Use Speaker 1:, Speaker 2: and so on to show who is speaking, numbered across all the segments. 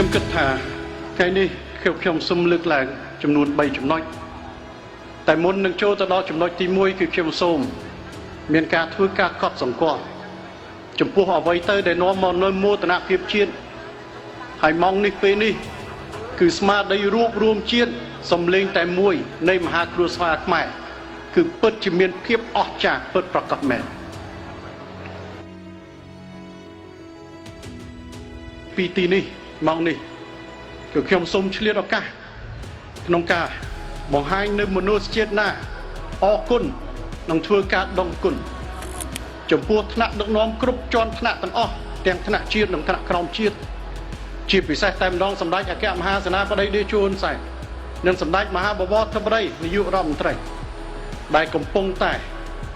Speaker 1: ខ្ញុំគិតថាថ្ងៃនេះខ្ញុំសូមលើកឡើងចំនួន3ចំណុចតែមុននឹងចូលទៅដល់ចំណុចទី1គឺខ្ញុំសូមមានការធ្វើការកត់សម្គាល់ចំពោះអ្វីទៅដែលនាំមកនូវមោទនភាពជាតិហើយម៉ោងនេះពេលនេះគឺស្មារតីរួបរวมជាតិសំលេងតែមួយនៃមហាគ្រួសារខ្មែរគឺពិតជាមានភាពអស្ចារ្យពិតប្រាកដមែនពីទីនេះម៉ោងនេះគឺខ្ញុំសូមឆ្លៀតឱកាសក្នុងការបង្ហាញនៅមនុស្សជាតិណាអរគុណនិងធ្វើការដឹងគុណចំពោះថ្នាក់ដឹកនាំគ្រប់ជាន់ថ្នាក់ទាំងអស់ទាំងថ្នាក់ជាតិនិងថ្នាក់ក្រោមជាតិជាពិសេសតែម្ដងសម្ដេចអគ្គមហាសេនាបតីតេជោហ៊ុនសែននិងសម្ដេចមហាបវរធិបតីនាយករដ្ឋមន្ត្រីដែលកំពុងតែ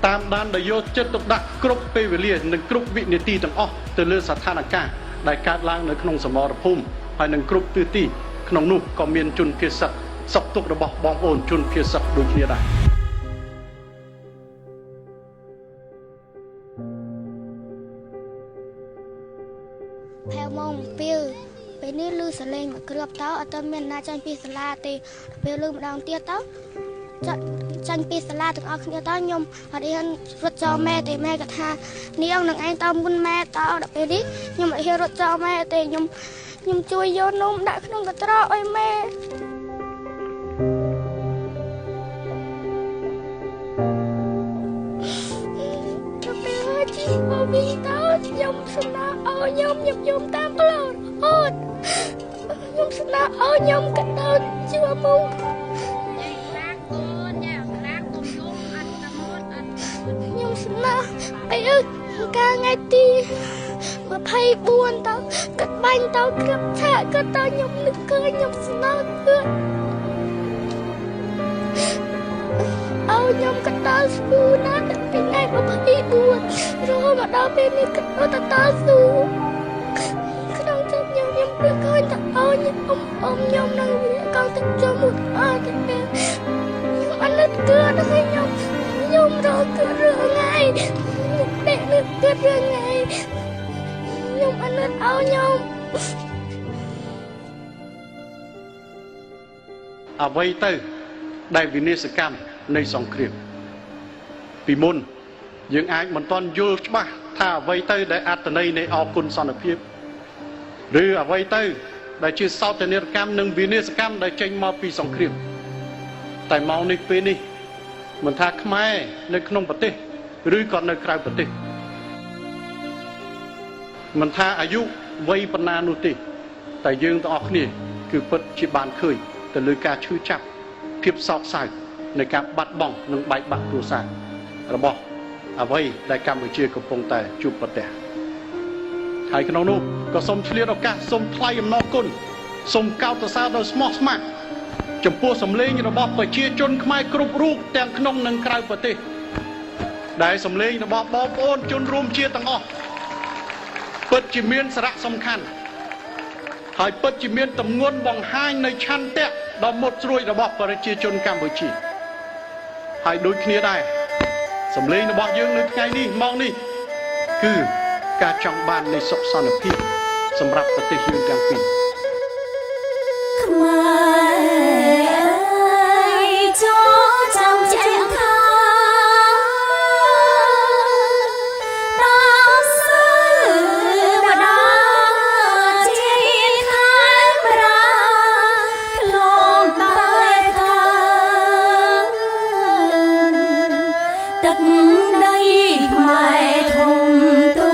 Speaker 1: តាមដានដោយយកចិត្តទុកដាក់គ្រប់ពេលវេលានិងគ្រប់វិនាទីទាំងអស់ទៅលើស្ថានភាពដែលកើតឡើងនៅក្នុងសមរភូមិហើយនឹងគ្រប់ទិសទីក្នុងនោះក៏មានជនភៀសសុខទុក្ខរបស់បងប្អូនជនភៀសដូចគ្នាដែរ
Speaker 2: ផែម៉ោងពេលនេះលឺសលេងមកគ្របតើអត់ទាន់មានណាចាញ់ពីសាលាទេពេលលឺម្ដងទៀតតើចាញ់ពីសាលាទាំងអស់គ្នាតើខ្ញុំអត់ហ៊ានរត់ចោលម៉ែទេម៉ែក៏ថានាងនឹងឯងតើមុនម៉ែតើដល់ពេលនេះខ្ញុំអត់ហ៊ានរត់ចោលម៉ែទេខ្ញុំជួយយកនំដាក់ក្នុងកត្រកឲ្យម៉ែជីបវីតើខ្ញុំស្នើឲ្យខ្ញុំយំតាមផ្លូវអត់ខ្ញុំស្នើឲ្យខ្ញុំកដោតជួមុំខ្ញុំស្នើឲ្យការថ្ងៃទី24តើកាត់បាញ់តើគ្រាប់ឆាកក៏តើខ្ញុំនឹកឃើញខ្ញុំស្នើគឺឲ្យខ្ញុំកដោតស្ពូណាពីថ្ងៃ24រហូតមកដល់ពេលនេះក៏តើតើស៊ូក្នុងចិត្តខ្ញុំព្រឹកឃើញតែអញអ៊ំខ្ញុំនៅកងទឹកចូលមួយអត់ទេខ្ញុំអត់នឹកគឺដល់ខ្ញុំរកគឺរឿងថ្ងៃតែនឹកគឺរឿងថ្ងៃខ្ញុំអត់នឹកឲ្យខ្ញុំ
Speaker 1: អ្វីទៅដែលវិនាសកម្មនៃសង្គ្រាមពីមុនយើងអាចមិនទាន់យល់ច្បាស់ថាអ្វីទៅដែលអត្តន័យនៃអគុណសន្តិភាពឬអ្វីទៅដែលជាសោកនាដកម្មនិងវិនាសកម្មដែលចេញមកពីសង្គ្រាមតែមកនេះពេលនេះមិនថាខ្មែរនៅក្នុងប្រទេសឬក៏នៅក្រៅប្រទេសមិនថាអាយុវ័យប៉ុណ្ណានោះទេតែយើងទាំងអស់គ្នាគឺពិតជាបានឃើញទៅលើការឈឺចាប់ភាពសោកសៅនៃការបាត់បង់និងបែកបាក់គ្រួសាររបស់អ្វីដែលកម្ពុជាកំពុងតែជួបប្រទះហើយក្នុងនោះក៏សូមឆ្លៀតឱកាសសូមថ្លែងអំណរគុណសូមកោតសរសើរដោយស្មោះស្ម័គ្រចំពោះសម្លេងរបស់ប្រជាជនខ្មែរគ្រប់រូបទាំងក្នុងនិងក្រៅប្រទេសដែលសម្លេងរបស់បងប្អូនជនរួមជាតិទាំងអស់ពិតជាមានសារៈសំខាន់ហើយពិតជាមានទម្ងន់បង្ហាញនៅឆន្ទៈដ៏មុតស្រួយរបស់ប្រជាជនកម្ពុជាហើយដូចគ្នាដែរសម្លេងរបស់យើងនៅថ្ងៃនេះម៉ោងនេះគឺការចង់បាននៃសុខសន្តិភាពសម្រាប់ប្រទេសយើងទាំងពីរ
Speaker 3: ខ្មែរចូលចាំចេះខាដល់សើបដាជាខាងប្រាលំតែខាទឹកដីខ្មែរធំ